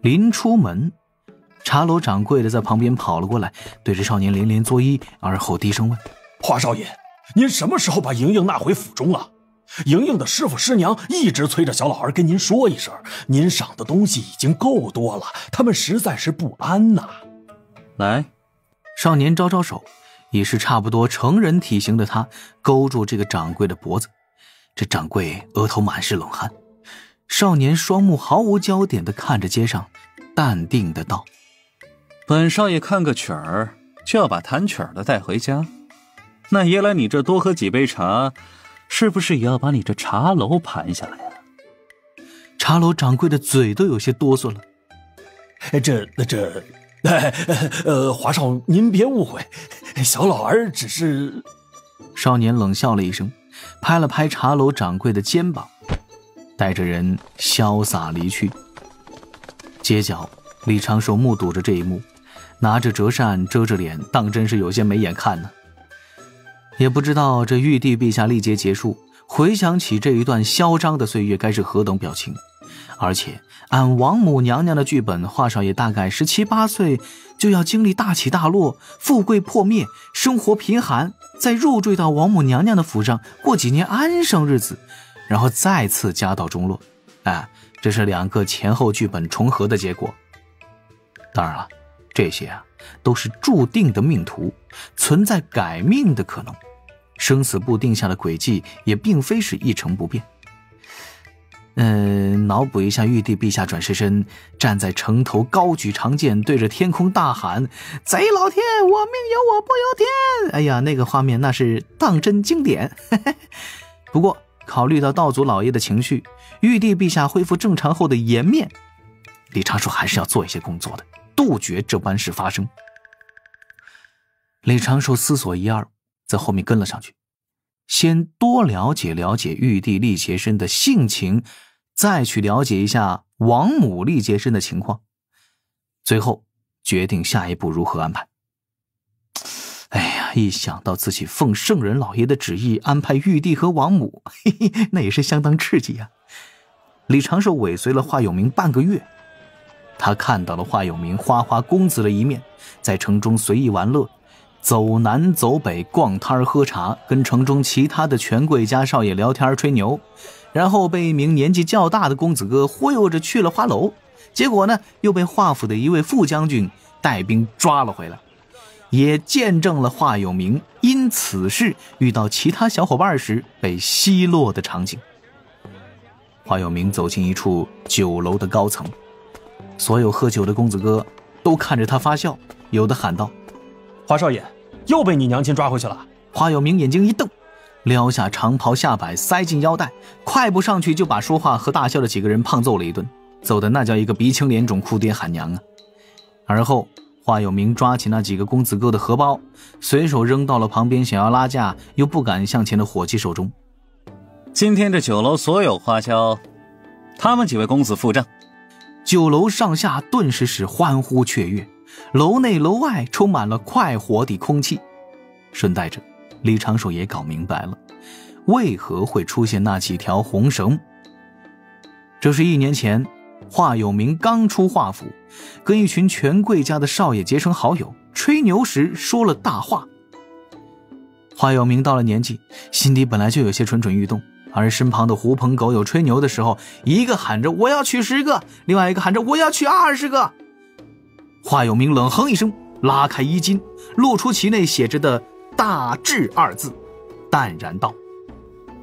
临出门，茶楼掌柜的在旁边跑了过来，对着少年连连作揖，而后低声问：华少爷，您什么时候把莹莹纳回府中了？莹莹的师傅师娘一直催着小老儿跟您说一声，您赏的东西已经够多了，他们实在是不安呐。来，少年招招手，已是差不多成人体型的他勾住这个掌柜的脖子。这掌柜额头满是冷汗，少年双目毫无焦点地看着街上，淡定地道：本少爷看个曲儿就要把弹曲儿的带回家，那爷来你这多喝几杯茶，是不是也要把你这茶楼盘下来啊？茶楼掌柜的嘴都有些哆嗦了。华少您别误会，小老儿只是……少年冷笑了一声，拍了拍茶楼掌柜的肩膀，带着人潇洒离去。街角，李长寿目睹着这一幕，拿着折扇遮着脸，当真是有些没眼看呢。也不知道这玉帝陛下历劫结束，回想起这一段嚣张的岁月该是何等表情。而且按王母娘娘的剧本，华少爷大概17、18岁就要经历大起大落，富贵破灭，生活贫寒，再入赘到王母娘娘的府上，过几年安生日子，然后再次家道中落。这是2个前后剧本重合的结果。当然了，这些都是注定的命途，存在改命的可能。生死簿定下的轨迹也并非是一成不变。脑补一下玉帝陛下转世身，站在城头高举长剑，对着天空大喊：贼老天，我命由我不由天！哎呀，那个画面那是当真经典。不过考虑到道祖老爷的情绪，玉帝陛下恢复正常后的颜面，李长寿还是要做一些工作的，杜绝这般事发生。李长寿思索一二，在后面跟了上去，先多了解了解玉帝历劫身的性情，再去了解一下王母历劫身的情况，最后决定下一步如何安排。哎呀，一想到自己奉圣人老爷的旨意安排玉帝和王母，那也是相当刺激啊。李长寿尾随了华有明半个月，他看到了华有明花花公子的一面，在城中随意玩乐，走南走北，逛摊喝茶，跟城中其他的权贵家少爷聊天吹牛，然后被一名年纪较大的公子哥忽悠着去了花楼，结果呢又被华府的一位副将军带兵抓了回来，也见证了华有明因此事遇到其他小伙伴时被奚落的场景。华有明走进一处酒楼的高层，所有喝酒的公子哥都看着他发笑，有的喊道：华少爷又被你娘亲抓回去了。华有明眼睛一瞪，撩下长袍下摆塞进腰带，快步上去就把说话和大笑的几个人胖揍了一顿，揍得那叫一个鼻青脸肿，哭爹喊娘啊。而后华有明抓起那几个公子哥的荷包，随手扔到了旁边想要拉架又不敢向前的伙计手中。今天这酒楼所有花销，他们几位公子付账。酒楼上下顿时是欢呼雀跃，楼内楼外充满了快活的空气。顺带着，李长寿也搞明白了为何会出现那几条红绳。这是1年前华有明刚出华府，跟一群权贵家的少爷结成好友，吹牛时说了大话。华有明到了年纪，心底本来就有些蠢蠢欲动，而身旁的狐朋狗友吹牛的时候，一个喊着我要娶10个，另外一个喊着我要娶20个。华有明冷哼一声，拉开衣襟，露出其内写着的大志2字，淡然道：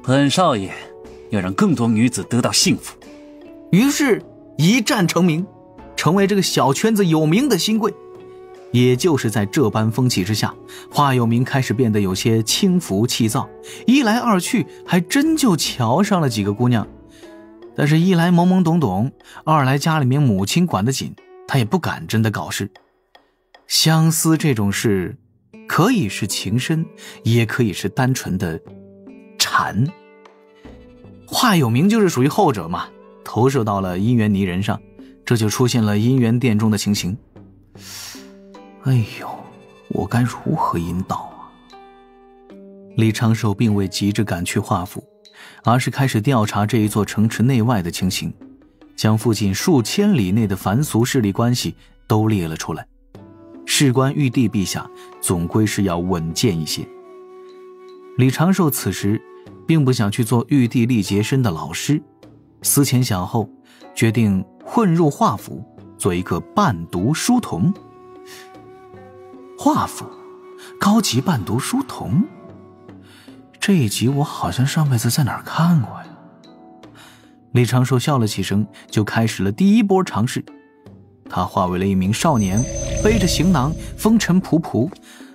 本少爷要让更多女子得到幸福。于是一战成名，成为这个小圈子有名的新贵。也就是在这般风气之下，华有明开始变得有些轻浮气躁，一来二去还真就瞧上了几个姑娘。但是一来懵懵懂懂，二来家里面母亲管得紧，他也不敢真的搞事。相思这种事可以是情深，也可以是单纯的馋。华有明就是属于后者嘛，投射到了姻缘泥人上，这就出现了姻缘殿中的情形。哎呦，我该如何引导啊？李长寿并未急着赶去华府，而是开始调查这一座城池内外的情形。将附近数千里内的凡俗势力关系都列了出来。事关玉帝陛下，总归是要稳健一些。李长寿此时并不想去做玉帝力竭身的老师，思前想后，决定混入华府，做一个伴读书童。华府高级伴读书童，这一集我好像上辈子在哪儿看过呀。李长寿笑了几声，就开始了第一波尝试。他化为了一名少年，背着行囊，风尘仆仆，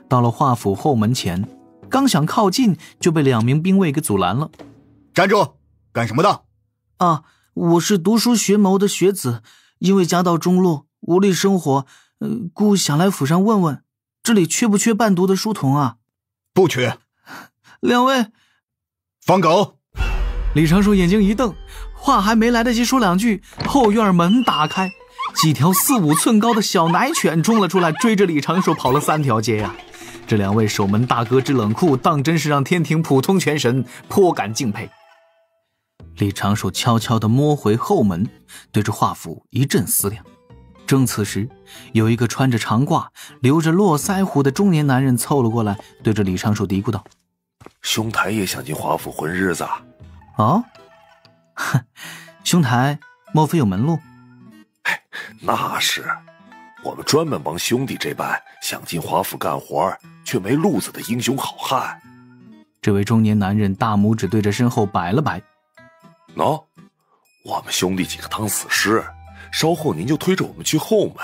到了华府后门前，刚想靠近，就被2名兵卫给阻拦了。站住！干什么的？啊，我是读书学谋的学子，因为家道中落，无力生活，故想来府上问问，这里缺不缺伴读的书童啊？不缺。2位，放狗！李长寿眼睛一瞪，话还没来得及说2句，后院门打开，几条4、5寸高的小奶犬冲了出来，追着李长寿跑了3条街呀！这2位守门大哥之冷酷，当真是让天庭普通全神颇感敬佩。李长寿悄悄地摸回后门，对着华府一阵思量。正此时，有一个穿着长褂、留着络腮胡的中年男人凑了过来，对着李长寿嘀咕道：“兄台也想进华府混日子啊？”“哦，哼，兄台莫非有门路？”“那是，我们专门帮兄弟这般想进华府干活却没路子的英雄好汉。”这位中年男人大拇指对着身后摆了摆。“喏，我们兄弟几个当死尸，稍后您就推着我们去后门，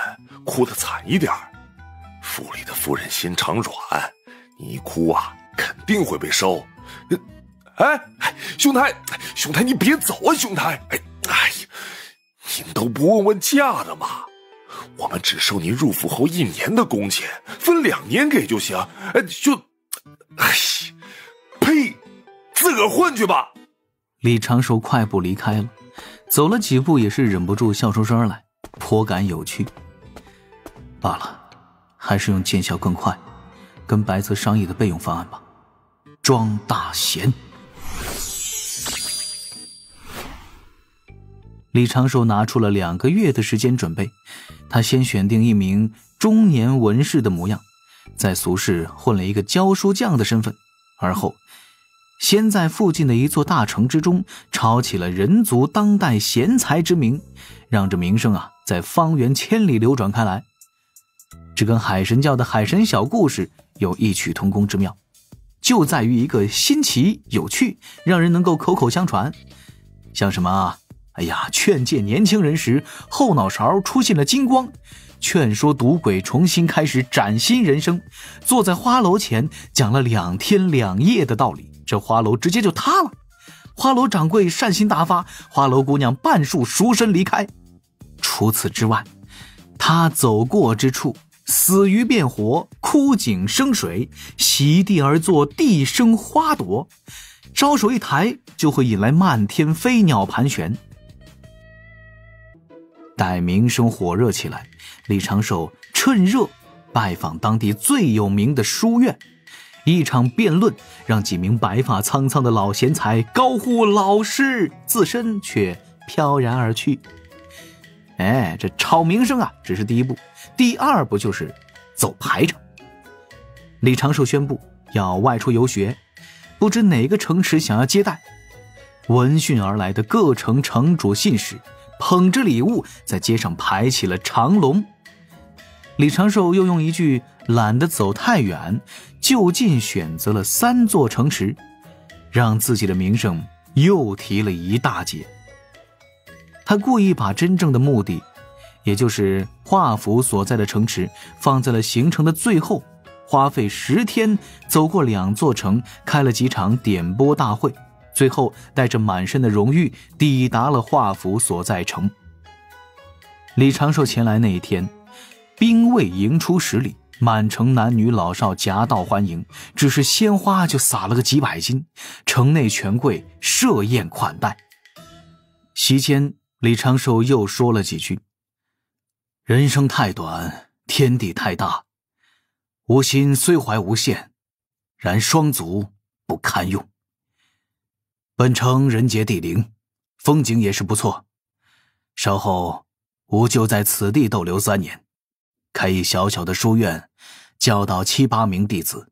哭得惨一点。府里的夫人心肠软，你一哭啊，肯定会被收。兄台你别走啊，兄台！您都不问问价的吗？我们只收您入府后1年的工钱，分2年给就行。呸！自个儿混去吧。”李长寿快步离开了，走了几步也是忍不住笑出声来，颇感有趣。罢了，还是用见效更快，跟白泽商议的备用方案吧。庄大贤。李长寿拿出了2个月的时间准备，他先选定一名中年文士的模样，在俗世混了一个教书匠的身份，而后先在附近的一座大城之中炒起了人族当代贤才之名，让这名声在方圆千里流转开来。这跟海神教的海神小故事有异曲同工之妙，就在于一个新奇有趣，让人能够口口相传。像什么劝诫年轻人时后脑勺出现了金光，劝说赌鬼重新开始崭新人生，坐在花楼前讲了2天2夜的道理，这花楼直接就塌了。花楼掌柜善心大发，花楼姑娘半数赎身离开。除此之外，他走过之处，死鱼变活，枯井生水，席地而坐，地生花朵，招手一抬就会引来漫天飞鸟盘旋。待名声火热起来，李长寿趁热拜访当地最有名的书院，一场辩论让几名白发苍苍的老贤才高呼老师，自身却飘然而去。这炒名声只是第一步，第2步就是走排场。李长寿宣布要外出游学，不知哪个城池想要接待。闻讯而来的各城城主信使捧着礼物在街上排起了长龙。李长寿又用一句懒得走太远，就近选择了3座城池，让自己的名声又提了一大截。他故意把真正的目的，也就是华府所在的城池放在了行程的最后，花费10天走过2座城，开了几场点播大会，最后带着满身的荣誉抵达了华府所在城。李长寿前来那一天，兵卫迎出10里，满城男女老少夹道欢迎，只是鲜花就撒了个几百斤，城内权贵设宴款待。席间，李长寿又说了几句：人生太短，天地太大，吾心虽怀无限，然双足不堪用。本城人杰地灵，风景也是不错，稍后吾就在此地逗留3年，开一小小的书院，教导7、8名弟子，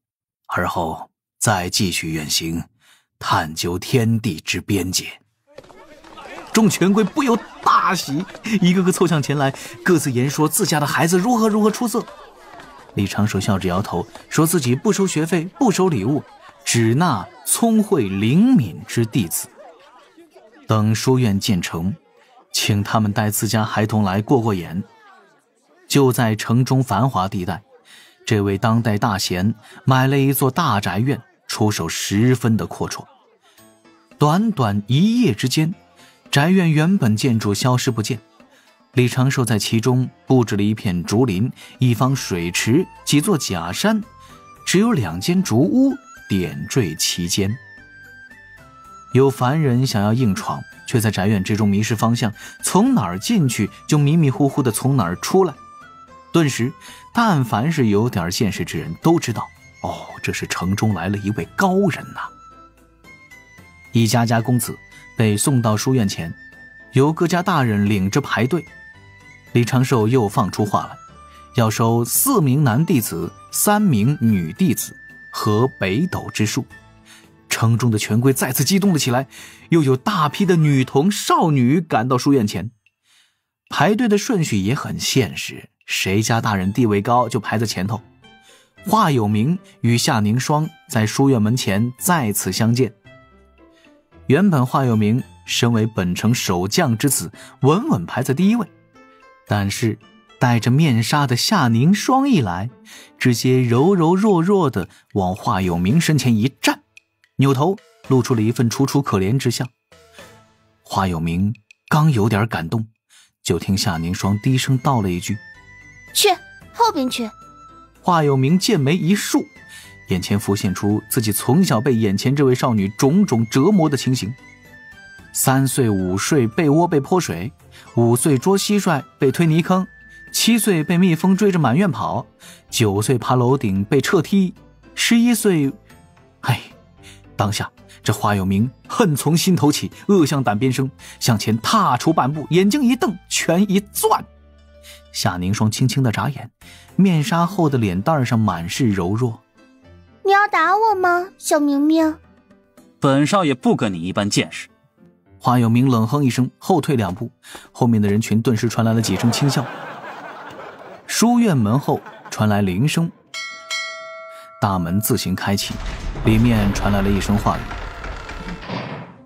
而后再继续远行，探究天地之边界。众权贵不由大喜，一个个凑向前来，各自言说自家的孩子如何出色。李长寿笑着摇头，说自己不收学费，不收礼物，只纳聪慧灵敏之弟子。等书院建成，请他们带自家孩童来过眼。就在城中繁华地带，这位当代大贤买了一座大宅院，出手十分的阔绰。短短1夜之间，宅院原本建筑消失不见，李长寿在其中布置了一片竹林，一方水池，几座假山，只有2间竹屋点缀其间。有凡人想要硬闯，却在宅院之中迷失方向，从哪儿进去就迷迷糊糊的从哪儿出来。顿时但凡是有点见识之人都知道，这是城中来了一位高人呐。一家家公子被送到书院前，由各家大人领着排队。李长寿又放出话来，要收4名男弟子，3名女弟子，合北斗之数。城中的权贵再次激动了起来，又有大批的女童少女赶到书院前。排队的顺序也很现实，谁家大人地位高就排在前头。华有明与夏凝霜在书院门前再次相见。原本华有明身为本城守将之子，稳稳排在第1位，但是戴着面纱的夏凝霜一来，直接柔柔弱弱地往华有明身前一站，扭头露出了一份楚楚可怜之相。华有明刚有点感动，就听夏凝霜低声道了一句：去后边去。华有明剑眉一竖，眼前浮现出自己从小被眼前这位少女种种折磨的情形。3岁5岁被窝被泼水，5岁捉蟋蟀被推泥坑，7岁被蜜蜂追着满院跑，9岁爬楼顶被撤踢，11岁……当下这华有明恨从心头起，恶向胆边生，向前踏出半步，眼睛一瞪，拳一攥。夏凝霜轻轻地眨眼，面纱后的脸蛋上满是柔弱。你要打我吗，小明明？本少爷不跟你一般见识。华有明冷哼一声，后退2步，后面的人群顿时传来了几声轻笑。书院门后传来铃声，大门自行开启，里面传来了一声话语：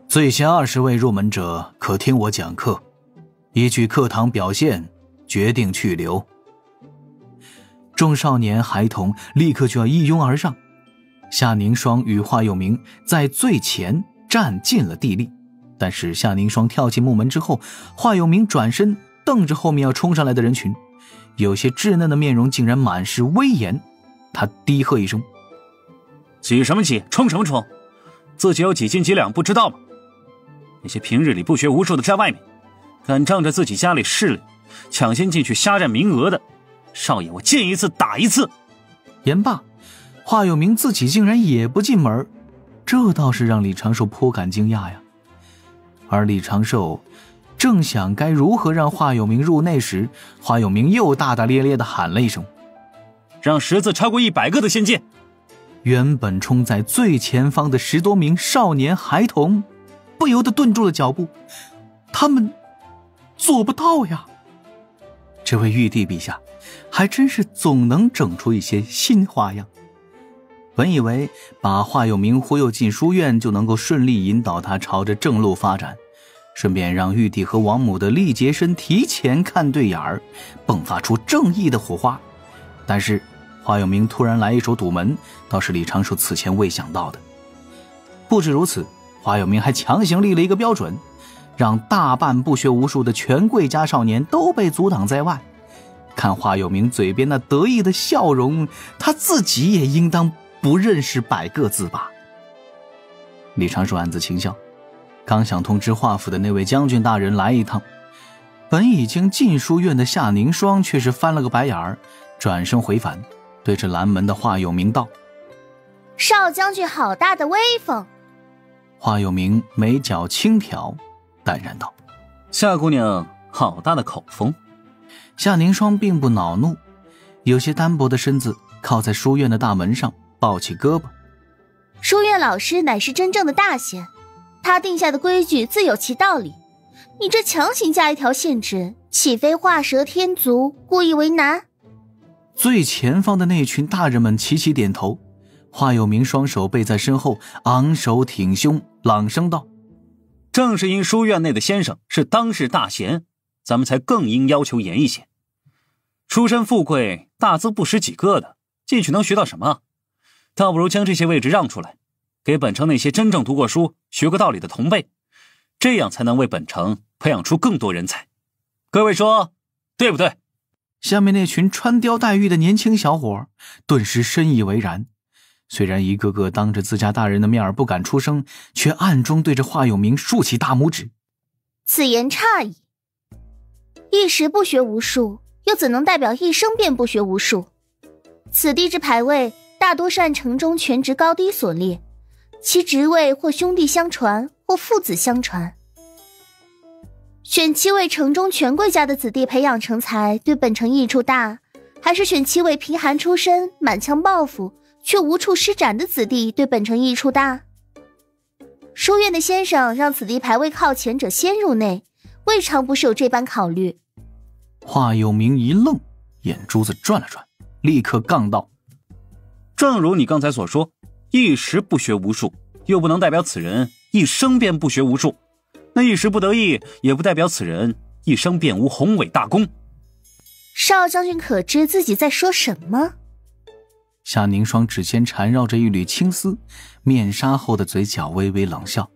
最先20位入门者可听我讲课，依据课堂表现决定去留。众少年孩童立刻就要一拥而上，夏凝霜与华有明在最前站进了地利，但是夏凝霜跳进木门之后，华有明转身瞪着后面要冲上来的人群，有些稚嫩的面容竟然满是威严。他低喝一声：挤什么挤，冲什么冲，自己有几斤几两不知道吗？那些平日里不学无术的在外面，敢仗着自己家里势力抢先进去瞎占名额的，少爷我见一次打一次。言罢，华有明自己竟然也不进门，这倒是让李长寿颇感惊讶呀。而李长寿正想该如何让华有明入内时，华有明又大大咧咧地喊了一声：让识字超过100个的先进。原本冲在最前方的10多名少年孩童不由得顿住了脚步，他们做不到呀。这位玉帝陛下还真是总能整出一些新花样。本以为把华有明忽悠进书院就能够顺利引导他朝着正路发展，顺便让玉帝和王母的力竭身提前看对眼儿，迸发出正义的火花。但是华有明突然来一手堵门，倒是李长寿此前未想到的。不止如此，华有明还强行立了一个标准，让大半不学无术的权贵家少年都被阻挡在外。看华有明嘴边那得意的笑容，他自己也应当不认识100个字吧。李长寿暗自轻笑，刚想通知华府的那位将军大人来一趟，本已经进书院的夏凝霜却是翻了个白眼儿，转身回返，对着拦门的华有明道：少将军好大的威风。华有明眉角轻挑，淡然道：夏姑娘好大的口风。夏凝霜并不恼怒，有些单薄的身子靠在书院的大门上，抱起胳膊。书院老师乃是真正的大贤，他定下的规矩自有其道理，你这强行加一条限制，岂非画蛇添足，故意为难？最前方的那群大人们齐齐点头，华有明双手背在身后，昂首挺胸，朗声道：正是因书院内的先生是当世大贤，咱们才更应要求严一些。出身富贵大字不识几个的，进去能学到什么？倒不如将这些位置让出来，给本城那些真正读过书学过道理的同辈，这样才能为本城培养出更多人才。各位说对不对？下面那群穿貂戴玉的年轻小伙顿时深以为然，虽然一个个当着自家大人的面不敢出声，却暗中对着华有明竖起大拇指。此言差矣，一时不学无术，又怎能代表一生便不学无术？此地之牌位大多是按城中权职高低所列，其职位或兄弟相传，或父子相传。选7位城中权贵家的子弟培养成才，对本城益处大，还是选7位贫寒出身、满腔抱负却无处施展的子弟对本城益处大？书院的先生让子弟排位靠前者先入内，未尝不是有这般考虑。华有明一愣，眼珠子转了转，立刻杠道：正如你刚才所说，一时不学无术，又不能代表此人一生便不学无术，那一时不得意，也不代表此人一生便无宏伟大功。少将军可知自己在说什么？夏凝霜指尖缠绕着一缕青丝，面纱后的嘴角微微冷笑：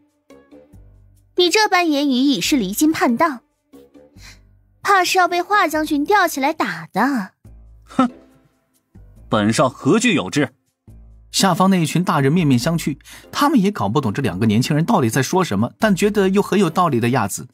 你这般言语已是离经叛道，怕是要被华将军吊起来打的。哼，本少何惧有之？下方那一群大人面面相觑，他们也搞不懂这两个年轻人到底在说什么，但觉得又很有道理的样子。